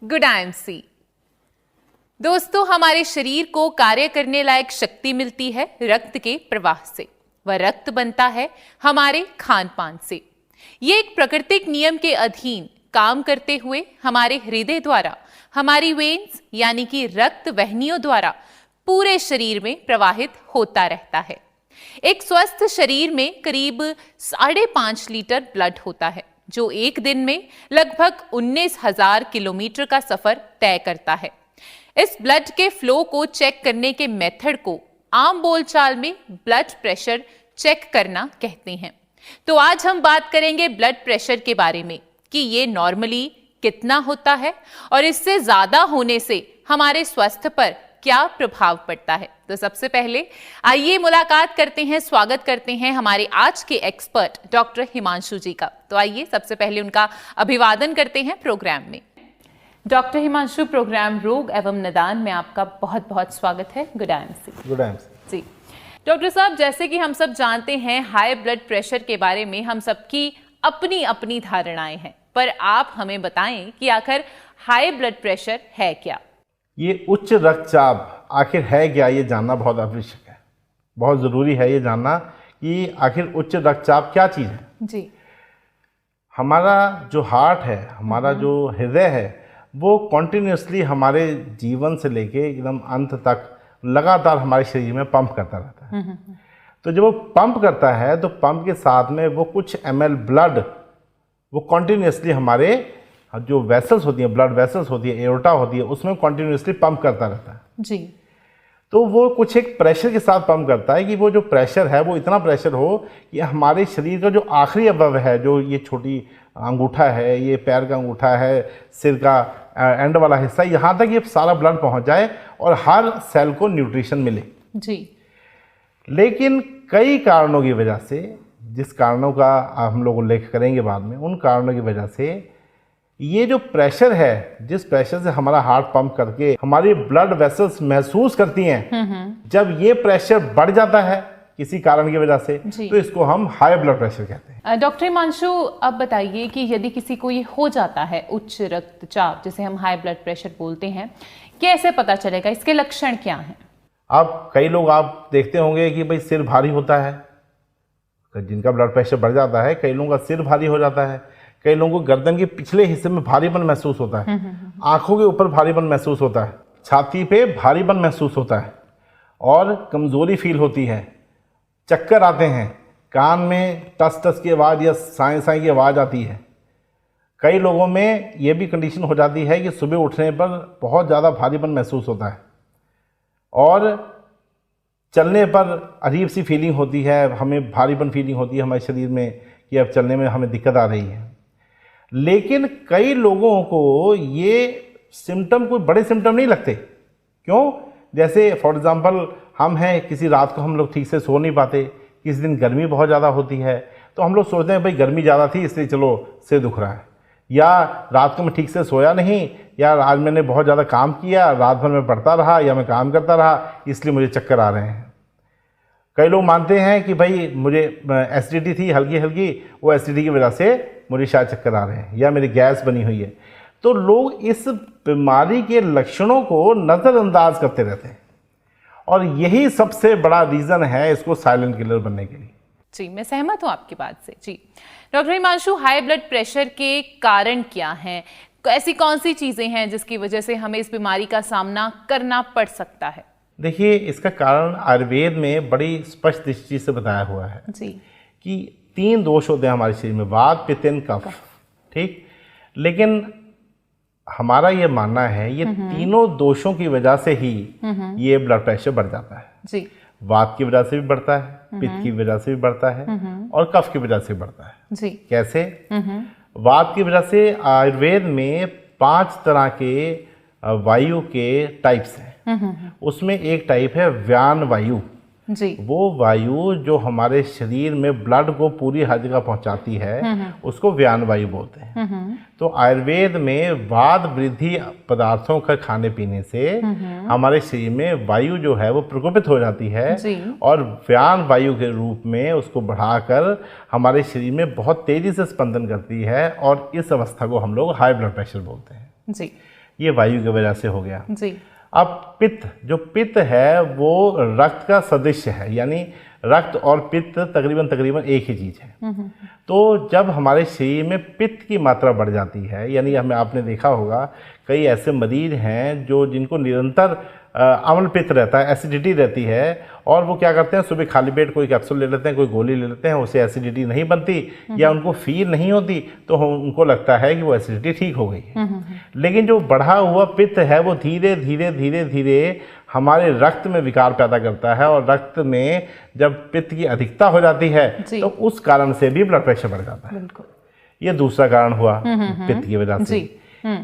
Good IMC। दोस्तों, हमारे शरीर को कार्य करने लायक शक्ति मिलती है रक्त के प्रवाह से। वह रक्त बनता है हमारे खान पान से। ये एक प्राकृतिक नियम के अधीन काम करते हुए हमारे हृदय द्वारा, हमारी वेन्स यानी कि रक्त वहनियों द्वारा पूरे शरीर में प्रवाहित होता रहता है। एक स्वस्थ शरीर में करीब 5.5 लीटर ब्लड होता है, जो एक दिन में लगभग 19,000 किलोमीटर का सफर तय करता है। इस ब्लड के फ्लो को चेक करने के मेथड को आम बोलचाल में ब्लड प्रेशर चेक करना कहते हैं। तो आज हम बात करेंगे ब्लड प्रेशर के बारे में कि ये नॉर्मली कितना होता है और इससे ज्यादा होने से हमारे स्वास्थ्य पर क्या प्रभाव पड़ता है। तो सबसे पहले आइए मुलाकात करते हैं, स्वागत करते हैं हमारे आज के एक्सपर्ट डॉक्टर हिमांशु जी का। तो आइए सबसे पहले उनका अभिवादन करते हैं प्रोग्राम में। डॉक्टर हिमांशु, प्रोग्राम रोग एवं निदान में आपका बहुत बहुत स्वागत है। Good IMC। गुड IMC जी डॉक्टर साहब, जैसे कि हम सब जानते हैं हाई ब्लड प्रेशर के बारे में हम सबकी अपनी अपनी धारणाएं हैं, पर आप हमें बताएं कि आखिर हाई ब्लड प्रेशर है क्या। ये उच्च रक्तचाप आखिर है क्या, ये जानना बहुत आवश्यक है। बहुत ज़रूरी है ये जानना कि आखिर उच्च रक्तचाप क्या चीज़ है। जी, हमारा जो हार्ट है, हमारा जो हृदय है, वो कॉन्टिन्यूसली हमारे जीवन से लेके एकदम अंत तक लगातार हमारे शरीर में पंप करता रहता है। तो जब वो पंप करता है तो पंप के साथ में वो कुछ ml ब्लड वो कॉन्टिन्यूसली हमारे जो वेसल्स होती हैं, ब्लड वेसल्स होती है, एओर्टा होती है, उसमें कॉन्टिन्यूसली पंप करता रहता है। जी। तो वो कुछ एक प्रेशर के साथ पंप करता है कि वो जो प्रेशर है वो इतना प्रेशर हो कि हमारे शरीर का जो आखिरी अवयव है, जो ये छोटी अंगूठा है, ये पैर का अंगूठा है, सिर का एंड वाला हिस्सा, यहाँ तक ये सारा ब्लड पहुँच जाए और हर सेल को न्यूट्रिशन मिले। जी। लेकिन कई कारणों की वजह से, जिस कारणों का हम लोग उल्लेख करेंगे बाद में, उन कारणों की वजह से ये जो प्रेशर है, जिस प्रेशर से हमारा हार्ट पंप करके हमारी ब्लड वेसल्स महसूस करती हैं, जब ये प्रेशर बढ़ जाता है किसी कारण की वजह से, तो इसको हम हाई ब्लड प्रेशर कहते हैं। डॉक्टर हिमांशु, अब बताइए कि यदि किसी को ये हो जाता है उच्च रक्तचाप, जिसे हम हाई ब्लड प्रेशर बोलते हैं, कैसे पता चलेगा, इसके लक्षण क्या हैं? अब कई लोग आप देखते होंगे कि भाई सिर भारी होता है, जिनका ब्लड प्रेशर बढ़ जाता है, कई लोगों का सिर भारी हो जाता है, कई लोगों को गर्दन के पिछले हिस्से में भारीपन महसूस होता है, आंखों के ऊपर भारीपन महसूस होता है, छाती पे भारीपन महसूस होता है और कमज़ोरी फील होती है, चक्कर आते हैं, कान में टस टस की आवाज़ या साए साए की आवाज़ आती है। कई लोगों में ये भी कंडीशन हो जाती है कि सुबह उठने पर बहुत ज़्यादा भारीपन महसूस होता है और चलने पर अजीब सी फीलिंग होती है, हमें भारीपन फीलिंग होती है हमारे शरीर में कि अब चलने में हमें दिक्कत आ रही है। लेकिन कई लोगों को ये सिम्टम कोई बड़े सिम्टम नहीं लगते। क्यों? जैसे फॉर एग्ज़ाम्पल हम हैं, किसी रात को हम लोग ठीक से सो नहीं पाते, किसी दिन गर्मी बहुत ज़्यादा होती है, तो हम लोग सोचते हैं भाई गर्मी ज़्यादा थी इसलिए चलो सिर दुख रहा है, या रात को मैं ठीक से सोया नहीं, या आज मैंने बहुत ज़्यादा काम किया, रात भर मैं पढ़ता रहा या मैं काम करता रहा इसलिए मुझे चक्कर आ रहे हैं। कई लोग मानते हैं कि भाई मुझे एसिडिटी थी हल्की हल्की, वो एसिडिटी की वजह से मुझे शायद चक्कर आ रहे हैं, या मेरी गैस बनी हुई है। तो लोग इस बीमारी के लक्षणों को नज़रअंदाज करते रहते हैं और यही सबसे बड़ा रीज़न है इसको साइलेंट किलर बनने के लिए। जी, मैं सहमत हूँ आपकी बात से। जी doctor Himanshu, high blood pressure के कारण क्या हैं? ऐसी कौन सी चीज़ें हैं जिसकी वजह से हमें इस बीमारी का सामना करना पड़ सकता है? देखिए, इसका कारण आयुर्वेद में बड़ी स्पष्ट दृष्टि से बताया हुआ है जी कि 3 दोष होते हैं हमारे शरीर में, वात, पित्त, कफ। ठीक, लेकिन हमारा ये मानना है ये तीनों दोषों की वजह से ही ये ब्लड प्रेशर बढ़ जाता है। जी, वात की वजह से भी बढ़ता है, पित्त की वजह से भी बढ़ता है और कफ की वजह से भी बढ़ता है। जी। कैसे? वात की वजह से आयुर्वेद में 5 तरह के वायु के टाइप्स हैं। उसमें एक टाइप है व्यान वायु। जी। वो वायु जो हमारे शरीर में ब्लड को पूरी हर जगह पहुंचाती है उसको व्यान वायु बोलते हैं। तो आयुर्वेद में वात वृद्धि पदार्थों का खाने पीने से हमारे शरीर में वायु जो है वो प्रकोपित हो जाती है और व्यान वायु के रूप में उसको बढ़ाकर हमारे शरीर में बहुत तेजी से स्पंदन करती है और इस अवस्था को हम लोग हाई ब्लड प्रेशर बोलते हैं। जी। ये वायु की वजह से हो गया। जी। अब पित्त, जो पित्त है वो रक्त का सदृश है, यानी रक्त और पित्त तकरीबन एक ही चीज़ है। तो जब हमारे शरीर में पित्त की मात्रा बढ़ जाती है, यानी हमें आपने देखा होगा कई ऐसे मरीज हैं जो जिनको निरंतर अम्ल पित्त रहता है, एसिडिटी रहती है, और वो क्या करते हैं सुबह खाली पेट कोई कैप्सूल ले लेते हैं, कोई गोली ले लेते हैं, उससे एसिडिटी नहीं बनती या उनको फील नहीं होती, तो उनको लगता है कि वो एसिडिटी ठीक हो गई है। लेकिन जो बढ़ा हुआ पित्त है वो धीरे धीरे हमारे रक्त में विकार पैदा करता है, और रक्त में जब पित्त की अधिकता हो जाती है तो उस कारण से भी ब्लड प्रेशर बढ़ जाता है। ये दूसरा कारण हुआ पित्त की वजह से।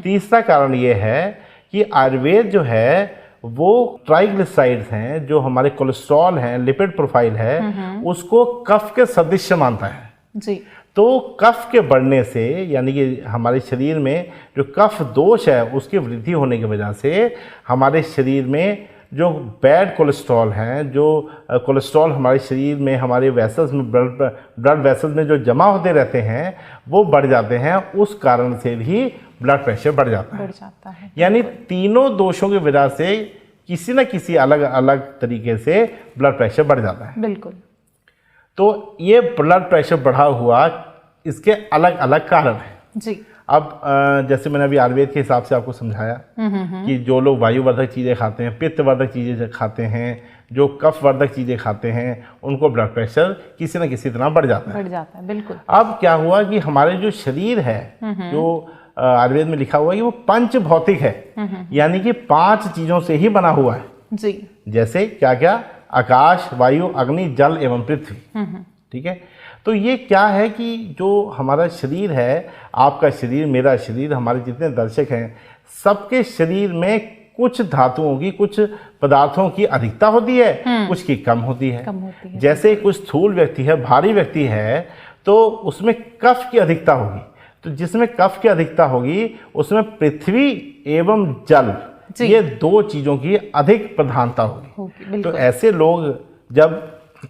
तीसरा कारण ये है कि आयुर्वेद जो है वो ट्राइग्लिसराइड्स हैं, जो हमारे कोलेस्ट्रॉल हैं, लिपिड प्रोफाइल है, उसको कफ के सदृश मानता है। जी। तो कफ के बढ़ने से, यानी कि हमारे शरीर में जो कफ दोष है उसकी वृद्धि होने की वजह से हमारे शरीर में जो बैड कोलेस्ट्रॉल हैं, जो कोलेस्ट्रॉल हमारे शरीर में, हमारे वेसल्स में, ब्लड वेसल्स में जो जमा होते रहते हैं वो बढ़ जाते हैं, उस कारण से भी ब्लड प्रेशर बढ़ जाता है। यानी तीनों दोषों की वजह से किसी न किसी अलग अलग तरीके से ब्लड प्रेशर बढ़ जाता है। बिल्कुल। तो ये ब्लड प्रेशर बढ़ा हुआ, इसके अलग अलग कारण हैं। जी। अब जैसे मैंने अभी आयुर्वेद के हिसाब से आपको समझाया कि जो लोग वायुवर्धक चीज़ें खाते हैं, पित्तवर्धक चीज़ें खाते हैं, जो कफवर्धक चीज़ें खाते हैं, उनको ब्लड प्रेशर किसी न किसी तरह बढ़ जाता है। बिल्कुल। अब क्या हुआ कि हमारे जो शरीर है, जो आयुर्वेद में लिखा हुआ है कि वो पंच भौतिक है, यानी कि 5 चीज़ों से ही बना हुआ है। जी। जैसे क्या क्या? आकाश, वायु, अग्नि, जल एवं पृथ्वी। ठीक है। तो ये क्या है कि जो हमारा शरीर है, आपका शरीर, मेरा शरीर, हमारे जितने दर्शक हैं, सबके शरीर में कुछ धातुओं की, कुछ पदार्थों की अधिकता होती है, कुछ की कम होती है। जैसे कुछ स्थूल व्यक्ति है, भारी व्यक्ति है, तो उसमें कफ की अधिकता होगी। तो जिसमें कफ की अधिकता होगी उसमें पृथ्वी एवं जल, ये 2 चीज़ों की अधिक प्रधानता होगी। तो ऐसे लोग जब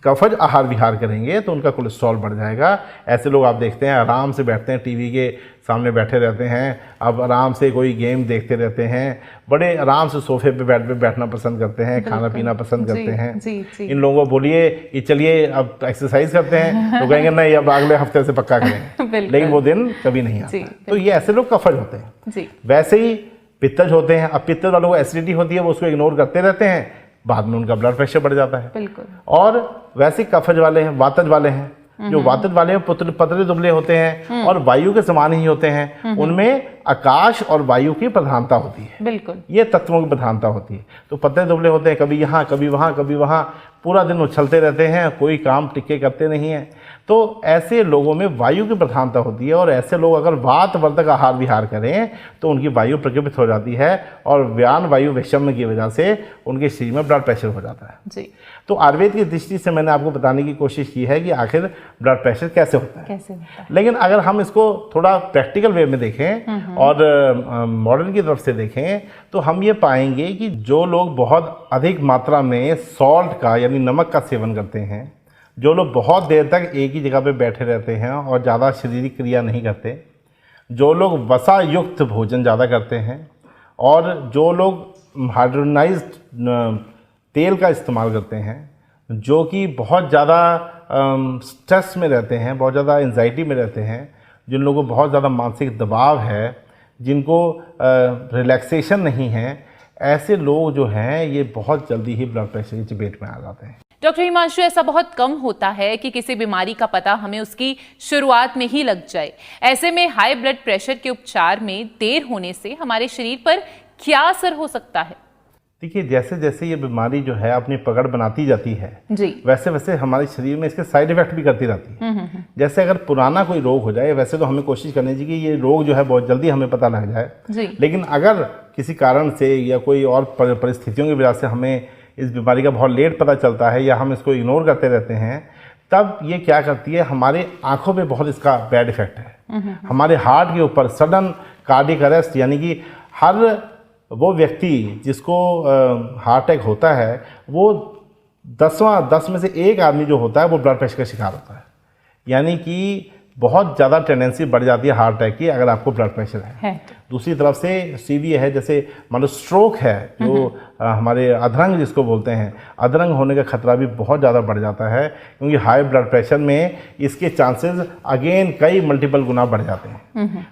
कफज आहार विहार करेंगे तो उनका कोलेस्ट्रॉल बढ़ जाएगा। ऐसे लोग आप देखते हैं आराम से बैठते हैं, टीवी के सामने बैठे रहते हैं, अब आराम से कोई गेम देखते रहते हैं, बड़े आराम से सोफे पे बैठना पसंद करते हैं, खाना पीना पसंद करते हैं। इन लोगों को बोलिए कि चलिए अब एक्सरसाइज करते हैं तो कहेंगे नहीं, अब अगले हफ्ते से पक्का करेंगे, लेकिन वो दिन कभी नहीं आता। तो ये ऐसे लोग कफज होते हैं। वैसे ही पित्तज होते हैं। अब पित्तज वालों को एसिडिटी होती है, वो उसको इग्नोर करते रहते हैं, बाद में उनका ब्लड प्रेशर बढ़ जाता है। बिल्कुल। और वैसे कफज वाले हैं, वातज वाले हैं, जो वातज वाले हैं पतले दुबले होते हैं और वायु के समान ही होते हैं, उनमें आकाश और वायु की प्रधानता होती है। बिल्कुल। ये तत्वों की प्रधानता होती है। तो पतले दुबले होते हैं, कभी यहाँ कभी वहाँ कभी वहाँ, पूरा दिन उछलते रहते हैं, कोई काम टिके करते नहीं हैं। तो ऐसे लोगों में वायु की प्रधानता होती है, और ऐसे लोग अगर वातवर्धक आहार विहार करें तो उनकी वायु प्रकोपित हो जाती है, और व्यान वायु वैषम्य की वजह से उनके शरीर में ब्लड प्रेशर हो जाता है। जी। तो आयुर्वेद की दृष्टि से मैंने आपको बताने की कोशिश की है कि आखिर ब्लड प्रेशर कैसे होता है। लेकिन अगर हम इसको थोड़ा प्रैक्टिकल वे में देखें और मॉडर्न की तरफ से देखें तो हम ये पाएंगे कि जो लोग बहुत अधिक मात्रा में सॉल्ट का यानी नमक का सेवन करते हैं, जो लोग बहुत देर तक एक ही जगह पे बैठे रहते हैं और ज़्यादा शारीरिक क्रिया नहीं करते, जो लोग वसा युक्त भोजन ज़्यादा करते हैं, और जो लोग हाइड्रोनाइज्ड तेल का इस्तेमाल करते हैं, जो कि बहुत ज़्यादा स्ट्रेस में रहते हैं, बहुत ज़्यादा एंजाइटी में रहते हैं, जिन लोगों को बहुत ज़्यादा मानसिक दबाव है, जिनको रिलैक्सेशन नहीं है, ऐसे लोग जो हैं ये बहुत जल्दी ही ब्लड प्रेशर की चपेट में आ जाते हैं। डॉक्टर हिमांशु, ऐसा बहुत कम होता है कि किसी बीमारी का पता हमें उसकी शुरुआत में ही लग जाए। ऐसे में हाई ब्लड प्रेशर के उपचार में देर होने से हमारे शरीर पर क्या असर हो सकता है? देखिए, जैसे जैसे ये बीमारी जो है अपनी पकड़ बनाती जाती है जी, वैसे वैसे हमारे शरीर में इसके साइड इफेक्ट भी करती रहती है। जैसे अगर पुराना कोई रोग हो जाए, वैसे तो हमें कोशिश करनी चाहिए कि ये रोग जो है बहुत जल्दी हमें पता लग जाए जी। लेकिन अगर किसी कारण से या कोई और परिस्थितियों की वजह से हमें इस बीमारी का बहुत लेट पता चलता है या हम इसको इग्नोर करते रहते हैं, तब ये क्या करती है, हमारे आंखों पे बहुत इसका बैड इफेक्ट है। हमारे हार्ट के ऊपर सडन कार्डियक अरेस्ट, यानी कि हर वो व्यक्ति जिसको हार्ट अटैक होता है, वो 10 में से 1 आदमी जो होता है वो ब्लड प्रेशर का शिकार होता है। यानी कि बहुत ज़्यादा टेंडेंसी बढ़ जाती है हार्ट अटैक की अगर आपको ब्लड प्रेशर है। दूसरी तरफ से सीधी है, जैसे मान स्ट्रोक है जो हमारे अधरंग जिसको बोलते हैं, अधरंग होने का खतरा भी बहुत ज़्यादा बढ़ जाता है, क्योंकि हाई ब्लड प्रेशर में इसके चांसेस अगेन कई मल्टीपल गुना बढ़ जाते हैं।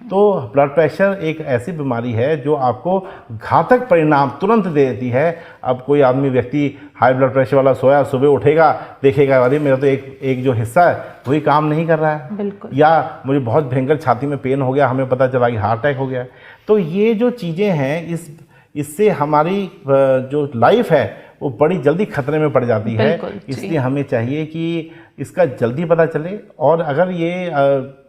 तो ब्लड प्रेशर एक ऐसी बीमारी है जो आपको घातक परिणाम तुरंत दे देती है। अब कोई आदमी व्यक्ति हाई ब्लड प्रेशर वाला सोया, सुबह उठेगा देखेगा अरे मेरा तो एक जो हिस्सा है वही काम नहीं कर रहा है, बिल्कुल, या मुझे बहुत भयंकर छाती में पेन हो गया, हमें पता चला कि हार्ट अटैक हो गया। तो ये जो चीज़ें हैं इससे हमारी जो लाइफ है वो बड़ी जल्दी खतरे में पड़ जाती है। इसलिए हमें चाहिए कि इसका जल्दी पता चले, और अगर ये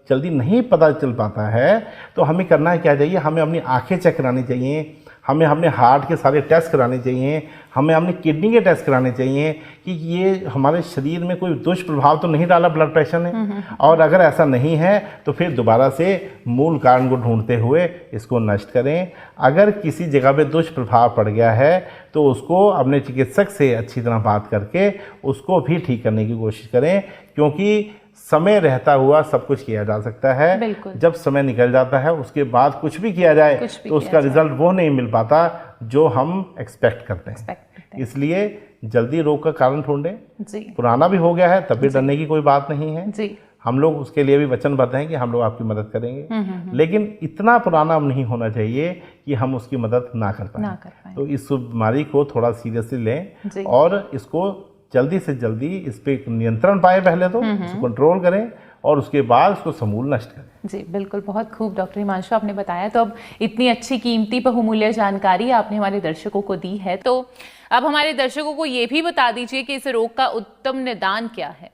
जल्दी नहीं पता चल पाता है तो हमें करना क्या चाहिए, हमें अपनी आंखें चेक करानी चाहिए, हमें अपने हार्ट के सारे टेस्ट कराने चाहिए, हमें अपनी किडनी के टेस्ट कराने चाहिए कि ये हमारे शरीर में कोई दुष्प्रभाव तो नहीं डाला ब्लड प्रेशर ने, और अगर ऐसा नहीं है तो फिर दोबारा से मूल कारण को ढूंढते हुए इसको नष्ट करें। अगर किसी जगह पे दुष्प्रभाव पड़ गया है तो उसको अपने चिकित्सक से अच्छी तरह बात करके उसको भी ठीक करने की कोशिश करें, क्योंकि समय रहता हुआ सब कुछ किया जा सकता है। जब समय निकल जाता है उसके बाद कुछ भी किया जाए तो उसका रिजल्ट वो नहीं मिल पाता जो हम एक्सपेक्ट करते हैं। इसलिए जल्दी रोग का कारण ढूंढें। पुराना भी हो गया है तब भी डरने की कोई बात नहीं है। हम लोग उसके लिए भी वचनबद्ध हैं कि हम लोग आपकी मदद करेंगे, लेकिन इतना पुराना नहीं होना चाहिए कि हम उसकी मदद ना कर पाएं। तो इस बीमारी को थोड़ा सीरियसली लें और इसको जल्दी से जल्दी इस पे नियंत्रण पाए, पहले तो इसको कंट्रोल करें और उसके बाद उसको समूल नष्ट करें। जी बिल्कुल, बहुत खूब डॉक्टर हिमांशु आपने बताया। तो अब इतनी अच्छी कीमती बहुमूल्य जानकारी आपने हमारे दर्शकों को दी है, तो अब हमारे दर्शकों को ये भी बता दीजिए कि इस रोग का उत्तम निदान क्या है।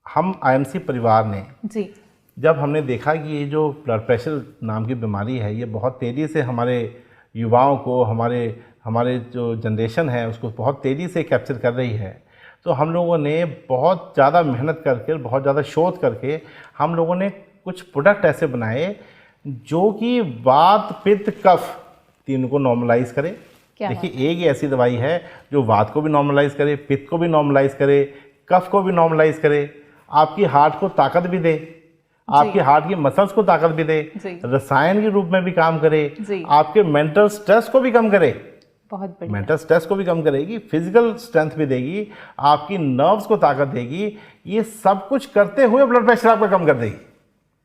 हम आईएमसी परिवार ने जी जब हमने देखा कि ये जो ब्लड प्रेशर नाम की बीमारी है ये बहुत तेज़ी से हमारे युवाओं को, हमारे जो जनरेशन है उसको बहुत तेज़ी से कैप्चर कर रही है, तो हम लोगों ने बहुत ज़्यादा मेहनत करके, बहुत ज़्यादा शोध करके हम लोगों ने कुछ प्रोडक्ट ऐसे बनाए जो कि वात, पित्त, कफ तीनों को नॉर्मलाइज करे। देखिए एक ऐसी दवाई है जो वात को भी नॉर्मलाइज करे, पित्त को भी नॉर्मलाइज करे, कफ को भी नॉर्मलाइज करे, आपकी हार्ट को ताकत भी दे, आपके हार्ट की मसल्स को ताकत भी दे, रसायन के रूप में भी काम करे, आपके मेंटल स्ट्रेस को भी कम करे, बहुत बढ़िया, मेंटल स्ट्रेस को भी कम करेगी, फिजिकल स्ट्रेंथ भी देगी, आपकी नर्व्स को ताकत देगी। ये सब कुछ करते हुए ब्लड प्रेशर आपका कम कर देगी।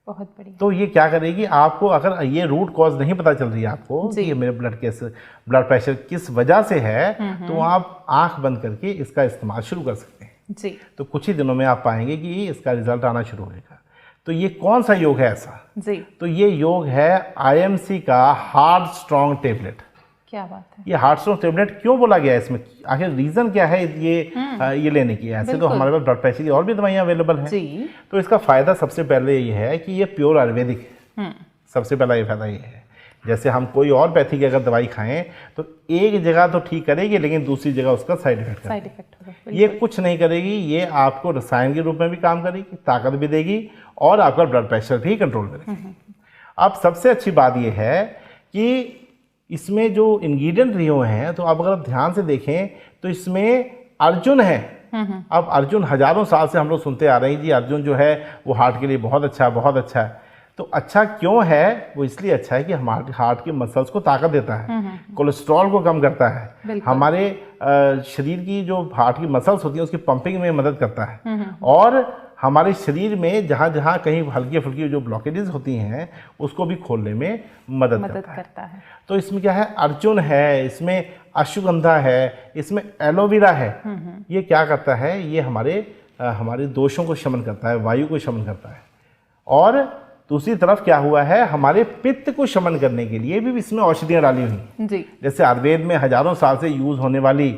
बहुत बढ़िया। तो ये क्या करेगी, आपको अगर ये रूट कॉज नहीं पता चल रही है आपको कि ये मेरे ब्लड प्रेशर किस वजह से है, तो आप आंख बंद करके इसका इस्तेमाल शुरू कर सकते हैं। जी। तो कुछ ही दिनों में आप पाएंगे कि इसका रिजल्ट आना शुरू होगा। तो ये कौन सा योग है ऐसा? जी। तो ये योग है आईएमसी का हार्ट स्ट्रॉन्ग टेबलेट। क्या बात है। ये हार्ट स्ट्रॉन्ग टेबलेट क्यों बोला गया है इसमें, आखिर रीजन क्या है ये लेने की? ऐसे तो हमारे पास ब्लड प्रेशर की और भी दवाइयाँ अवेलेबल हैं। जी। तो इसका फायदा सबसे पहले ये है कि ये प्योर आयुर्वेदिक है। सबसे पहला ये फायदा ये है। जैसे हम कोई और पैथी की अगर दवाई खाएं तो एक जगह तो ठीक करेगी लेकिन दूसरी जगह उसका साइड इफेक्ट होगा। ये कुछ नहीं करेगी, ये आपको रसायन के रूप में भी काम करेगी, ताकत भी देगी और आपका ब्लड प्रेशर भी कंट्रोल करेगी। अब सबसे अच्छी बात ये है कि इसमें जो इंग्रेडिएंट लिए हुए हैं, तो अब अगर आप ध्यान से देखें तो इसमें अर्जुन है। अब अर्जुन हजारों साल से हम लोग सुनते आ रहे हैं जी, अर्जुन जो है वो हार्ट के लिए बहुत अच्छा है, बहुत अच्छा है। तो अच्छा क्यों है? वो इसलिए अच्छा है कि हमारे हार्ट के मसल्स को ताकत देता है, कोलेस्ट्रॉल को कम करता है, हमारे शरीर की जो हार्ट की मसल्स होती हैं उसकी पंपिंग में मदद करता है, और हमारे शरीर में जहाँ जहाँ कहीं हल्की फुल्की जो ब्लॉकेजेस होती हैं उसको भी खोलने में मदद करता है। तो इसमें क्या है, अर्जुन है, इसमें अश्वगंधा है, इसमें एलोवेरा है। ये क्या करता है, ये हमारे दोषों को शमन करता है, वायु को शमन करता है। और दूसरी तरफ क्या हुआ है, हमारे पित्त को शमन करने के लिए भी इसमें औषधियाँ डाली हुई। जैसे आयुर्वेद में हजारों साल से यूज होने वाली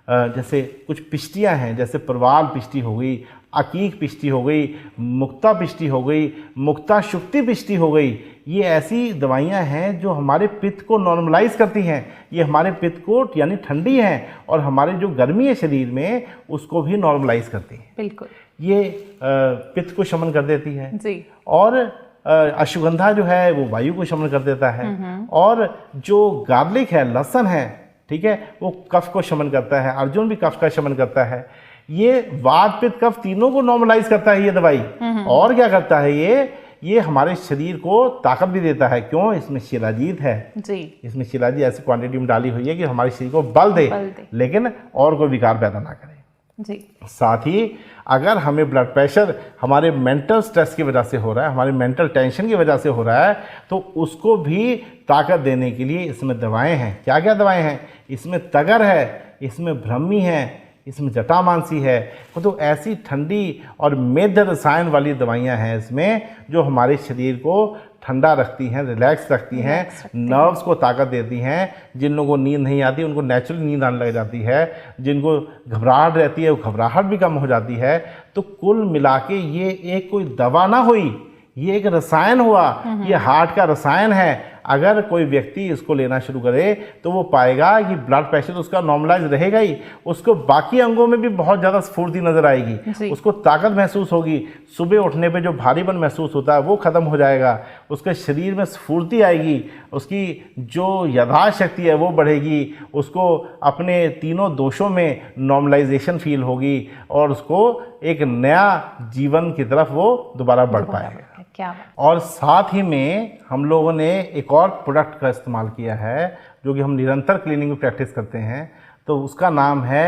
जैसे कुछ पिष्टियाँ हैं, जैसे प्रवाल पिष्टि हो गई, अकीक पिष्टि हो गई, मुक्ता पिष्टि हो गई, मुक्ता शुक्ति पिष्टि हो गई। ये ऐसी दवाइयाँ हैं जो हमारे पित्त को नॉर्मलाइज करती हैं। ये हमारे पित्त को यानी ठंडी हैं और हमारे जो गर्मी है शरीर में उसको भी नॉर्मलाइज करती हैं। बिल्कुल। ये पित्त को शमन कर देती है जी। और अश्वगंधा जो है वो वायु को शमन कर देता है। और जो गार्लिक है, लहसुन है, ठीक है, वो कफ को शमन करता है। अर्जुन भी कफ का शमन करता है। ये वात, पित्त, कफ तीनों को नॉर्मलाइज करता है ये दवाई। और क्या करता है, ये हमारे शरीर को ताकत भी देता है। क्यों? इसमें शिलाजीत है जी, इसमें शिलाजीत ऐसी क्वांटिटी में डाली हुई है कि हमारे शरीर को बल दे, लेकिन और कोई विकार पैदा ना करे जी। साथ ही अगर हमें ब्लड प्रेशर हमारे मेंटल स्ट्रेस की वजह से हो रहा है, हमारे मेंटल टेंशन की वजह से हो रहा है, तो उसको भी ताकत देने के लिए इसमें दवाएं हैं। क्या क्या दवाएं हैं? इसमें तगर है, इसमें ब्रह्मी है, इसमें जटामांसी है। तो ऐसी ठंडी और मेद रसायन वाली दवाइयाँ हैं इसमें जो हमारे शरीर को ठंडा रखती हैं, रिलैक्स रखती हैं, नर्व्स को ताकत देती हैं। जिन लोगों को नींद नहीं आती उनको नेचुरली नींद आने लग जाती है, जिनको घबराहट रहती है वो घबराहट भी कम हो जाती है। तो कुल मिला के ये एक कोई दवा ना हुई, ये एक रसायन हुआ, ये हार्ट का रसायन है। अगर कोई व्यक्ति इसको लेना शुरू करे तो वो पाएगा कि ब्लड प्रेशर उसका नॉर्मलाइज रहेगा ही, उसको बाकी अंगों में भी बहुत ज़्यादा स्फूर्ति नजर आएगी, उसको ताकत महसूस होगी, सुबह उठने पे जो भारीपन महसूस होता है वो खत्म हो जाएगा, उसके शरीर में स्फूर्ति आएगी, उसकी जो याददाश्त शक्ति है वो बढ़ेगी, उसको अपने तीनों दोषों में नॉर्मलाइजेशन फील होगी और उसको एक नया जीवन की तरफ वो दोबारा बढ़ पाएगा। क्या? और साथ ही में हम लोगों ने एक और प्रोडक्ट का इस्तेमाल किया है जो कि हम निरंतर क्लीनिंग में प्रैक्टिस करते हैं, तो उसका नाम है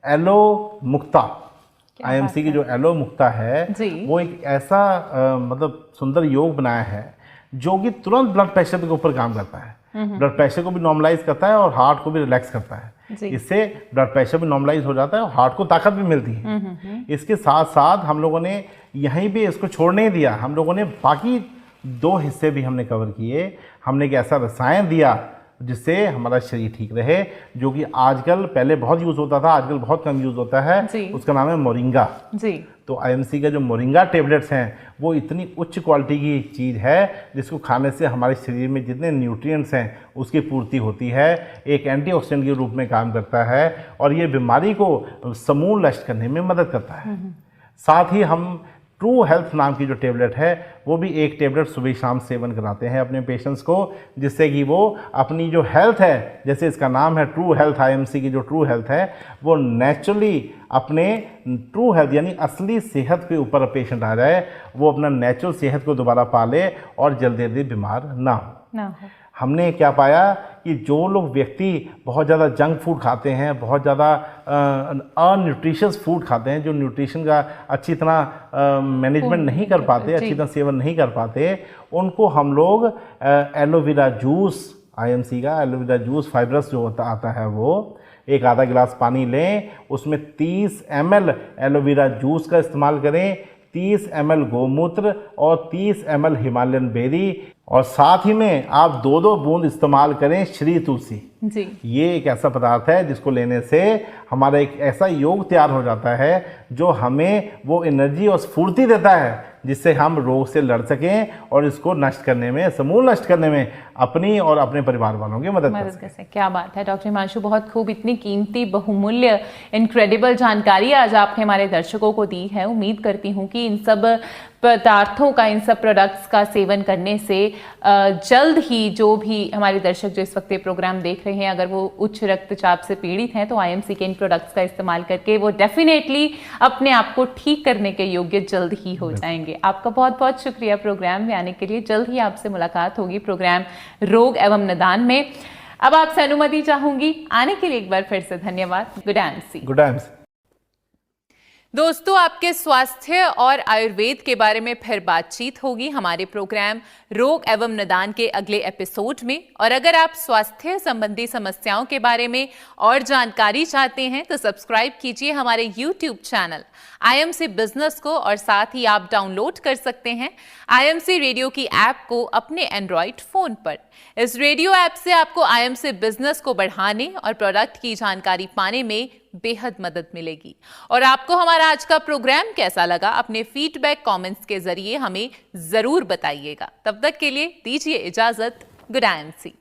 एलो मुक्ता। आईएमसी की जो एलो मुक्ता है वो एक ऐसा मतलब सुंदर योग बनाया है जो कि तुरंत ब्लड प्रेशर के ऊपर काम करता है, ब्लड प्रेशर को भी नॉर्मलाइज करता है और हार्ट को भी रिलैक्स करता है। इससे ब्लड प्रेशर भी नॉर्मलाइज हो जाता है और हार्ट को ताकत भी मिलती है। इसके साथ साथ हम लोगों ने यहीं भी इसको छोड़ नहीं दिया, हम लोगों ने बाकी 2 हिस्से भी हमने कवर किए। हमने एक ऐसा रसायन दिया जिससे हमारा शरीर ठीक रहे, जो कि आजकल पहले बहुत यूज़ होता था, आजकल बहुत कम यूज़ होता है। उसका नाम है मोरिंगा जी। तो आईएमसी का जो मोरिंगा टेबलेट्स हैं वो इतनी उच्च क्वालिटी की चीज़ है जिसको खाने से हमारे शरीर में जितने न्यूट्रिएंट्स हैं उसकी पूर्ति होती है, एक एंटीऑक्सीडेंट के रूप में काम करता है और ये बीमारी को समूल नष्ट करने में मदद करता है। साथ ही हम ट्रू हेल्थ नाम की जो टेबलेट है वो भी एक टेबलेट सुबह शाम सेवन कराते हैं अपने पेशेंट्स को, जिससे कि वो अपनी जो हेल्थ है, जैसे इसका नाम है ट्रू हेल्थ, आईएमसी की जो ट्रू हेल्थ है वो नेचुरली अपने ट्रू हेल्थ यानी असली सेहत के ऊपर पेशेंट आ जाए, वो अपना नेचुरल सेहत को दोबारा पाले और जल्दी जल्दी बीमार ना हो। हमने क्या पाया कि जो लोग व्यक्ति बहुत ज़्यादा जंक फूड खाते हैं, बहुत ज़्यादा अनन्यूट्रिशियस फूड खाते हैं, जो न्यूट्रिशन का अच्छी तरह मैनेजमेंट नहीं कर पाते, अच्छी तरह सेवन नहीं कर पाते, उनको हम लोग एलोवेरा जूस, आईएमसी का एलोवेरा जूस फाइब्रस जो आता है वो एक आधा गिलास पानी लें, उसमें 30 ml एलोवेरा जूस का इस्तेमाल करें, 30 ml गोमूत्र और 30 ml हिमालयन बेरी, और साथ ही में आप 2-2 बूंद इस्तेमाल करें श्री तुलसी जी। ये एक ऐसा पदार्थ है जिसको लेने से हमारा एक ऐसा योग तैयार हो जाता है जो हमें वो एनर्जी और स्फूर्ति देता है जिससे हम रोग से लड़ सकें और इसको नष्ट करने में, समूल नष्ट करने में अपनी और अपने परिवार वालों की मदद कर सकें। क्या बात है डॉक्टर हिमांशु, बहुत खूब, इतनी कीमती बहुमूल्य इनक्रेडिबल जानकारी आज आपने हमारे दर्शकों को दी है। उम्मीद करती हूँ कि इन सब पदार्थों का, इन सब प्रोडक्ट्स का सेवन करने से जल्द ही जो भी हमारे दर्शक जो इस वक्त ये प्रोग्राम देख रहे हैं, अगर वो उच्च रक्तचाप से पीड़ित हैं तो आईएमसी के इन प्रोडक्ट्स का इस्तेमाल करके वो डेफिनेटली अपने आप को ठीक करने के योग्य जल्द ही हो जाएंगे। आपका बहुत बहुत शुक्रिया प्रोग्राम में आने के लिए। जल्द ही आपसे मुलाकात होगी प्रोग्राम रोग एवं निदान में। अब आपसे अनुमति चाहूंगी, आने के लिए एक बार फिर से धन्यवाद। Good MC. Good MC. दोस्तों, आपके स्वास्थ्य और आयुर्वेद के बारे में फिर बातचीत होगी हमारे प्रोग्राम रोग एवं निदान के अगले एपिसोड में। और अगर आप स्वास्थ्य संबंधी समस्याओं के बारे में और जानकारी चाहते हैं तो सब्सक्राइब कीजिए हमारे YouTube चैनल आईएमसी बिजनेस को, और साथ ही आप डाउनलोड कर सकते हैं आईएमसी रेडियो की ऐप को अपने एंड्रॉइड फोन पर। इस रेडियो ऐप से आपको आईएमसी बिजनेस को बढ़ाने और प्रोडक्ट की जानकारी पाने में बेहद मदद मिलेगी। और आपको हमारा आज का प्रोग्राम कैसा लगा, अपने फीडबैक कमेंट्स के जरिए हमें जरूर बताइएगा। तब तक के लिए दीजिए इजाजत। Good MC.